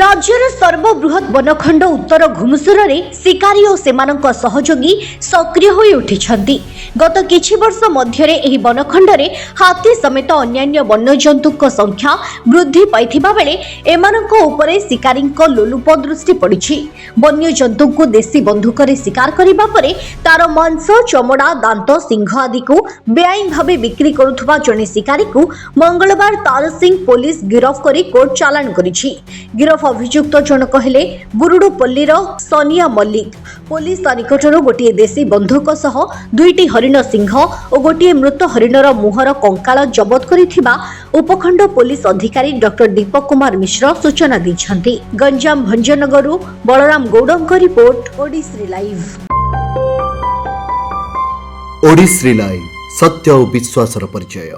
राज्यर सर्वबृहत वनखंड उत्तर घुमुसुर शिकारी और सेमानक सहयोगी सक्रिय होई उठिछंती। गत किछि वर्ष मध्य वनखंड में हाथी समेत अन्यान्य वन्यजंतुक संख्या वृद्धि पाइथिबा बेले एमानक उपरे शिकारी लोलुप दृष्टि पड़िछि। वन्यजंतु को देशी बंधुक शिकार करबा परे तार मांस, चमड़ा, दांत, सिंह आदि को बेआईन भावे बिक्री करुथुबा जने शिकारी को मंगलवार तारसिंह पुलिस गिरफ करी कोर्ट चालान करिछि। गिरफ अभियुक्त जनक हेले बुरुडुपल्लीर सोनिया मल्लिक। पुलिस निकटर गोटे देशी बंधुक सह 2टी हरिण सिंह और गोटे मृत हरिणर मुहर कंकाल जबत करिथिबा उपखंड पुलिस अधिकारी डॉक्टर दीपक कुमार मिश्र सूचना दैछंती। गंजाम भंजनगरु बलराम गौड़ଙ୍କ report, Odishree live. Odishree live, सत्य और विश्वासर परिचय।